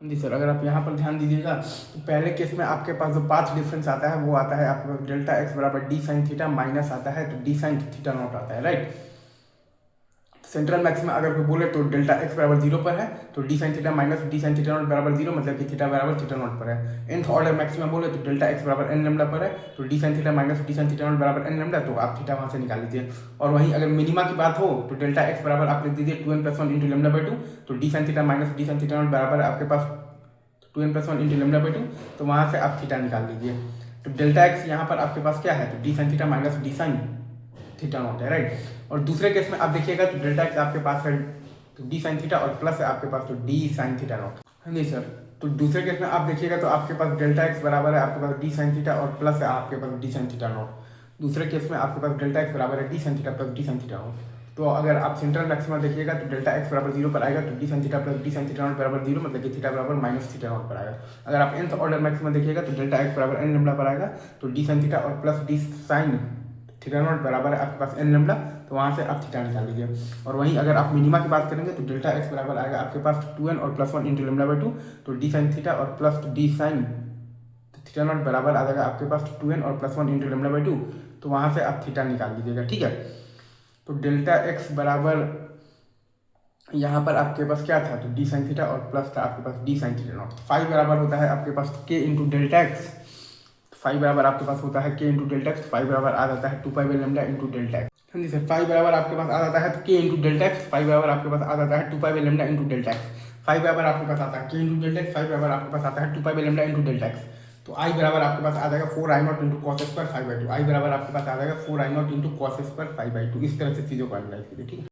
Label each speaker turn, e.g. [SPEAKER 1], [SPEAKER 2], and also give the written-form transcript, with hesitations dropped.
[SPEAKER 1] जी sir, अगर आप यहाँ पर ध्यान दीजिएगा तो पहले केस में आपके पास जो पाथ डिफरेंस आता है वो आता है आपके पास डेल्टा एक्स बराबर डी साइन थीटा माइनस आता है तो डी साइन थीटा नॉट आता है, राइट। सेंट्रल मैक्सिमा अगर कोई बोले तो डेल्टा एक्स बराबर 0 पर है तो D sine theta minus D sine theta not बराबर 0, मतलब कि थीटा बराबर थीटा नॉट पर है। nth ऑर्डर मैक्सिमा बोले तो डेल्टा एक्स बराबर एन लेमडा पर है तो D sine theta minus D sine theta not बराबर एन लेमडा, तो आप थीटा वहाँ से निकाल लीजिए। और वहीं अगर मिनिमा की बात हो तो डेल्टा एक्स बराबर आप लिख दीजिए 2n+1 इंटू लेमडा बाई 2, तो D sine theta minus D sine theta not बराबर आपके पास 2n+1 इंटू लेमडा बाई 2, तो वहाँ से आप थीटा निकाल लीजिए। तो डेल्टा एक्स यहाँ पर आपके पास क्या है, तो D sine theta minus D sine theta not है, राइट। और दूसरे केस में आप देखिएगा तो डेल्टा एक्स आपके पास है तो डी साइन थीटा और प्लस है आपके पास तो डी साइन थीटा नॉट। हाँ जी सर, तो दूसरे केस में आप देखिएगा तो आपके पास डेल्टा एक्स बराबर है आपके पास डी साइन थीटा और प्लस है आपके पास डी साइन थीटा नॉट। दूसरे केस में आपके पास डेल्टा एक्स बराबर है D sine theta plus D sine theta not. तो अगर आप सेंट्रल मैक्सिमा देखिएगा तो डेल्टा एक्स बराबर 0 पर आएगा तो D sine theta plus D sine theta not बराबर 0, मतलब कि थीटा बराबर माइनस थीटा नॉट पर आएगा। अगर आप nth ऑर्डर मैक्सिमा देखिएगा तो डेल्टा एक्स बराबर एन लेमडा पर आएगा तो डी साइन थीटा और plus D sine theta not बराबर है आपके पास एन लेमडा, तो वहाँ से आप थीटा निकाल लीजिए। और वहीं अगर आप मिनिमा की बात करेंगे तो डेल्टा एक्स बराबर आएगा आपके पास 2n और +1 इंटू लेमडा बाई 2, तो डी साइन थीटा और plus D sine theta not बराबर आ जाएगा आपके पास 2n और +1 इंटू लेमडा बाई 2, तो वहाँ से आप थीटा निकाल लीजिएगा, ठीक है। तो डेल्टा एक्स बराबर यहाँ पर आपके पास क्या था, तो डी साइन थीटा और प्लस था आपके पास D sine theta naught. Five बराबर होता है आपके पास के इंटू डेल्टा एक्स, फाइव बराबर आपके पास होता है के इंटू डेल्टा एक्स, फाइव बराबर आ जाता है 2 pi by lambda into delta x. हाँ जी सर, फाइव बराबर आपके पास आ जाता है के इंटू डेल्टा एक्स, फाइव बराबर आपके पास आ जाता है 2 pi by lambda into delta x. Five बराबर आपके पास आता है के इंटू डेल्टा एक्स, फाइव बराबर आपके पास आता है 2 pi by lambda into delta x. तो आई बराबर आपके पास आ जाएगा 4i0 इंटू कॉस स्क्वायर 5/2। आई बराबर आपके पास आ जाएगा 4i0 इंटू कॉस स्क्वायर 5/2। इस तरह से चीज़ों को एनालाइज कीजिए, ठीक है।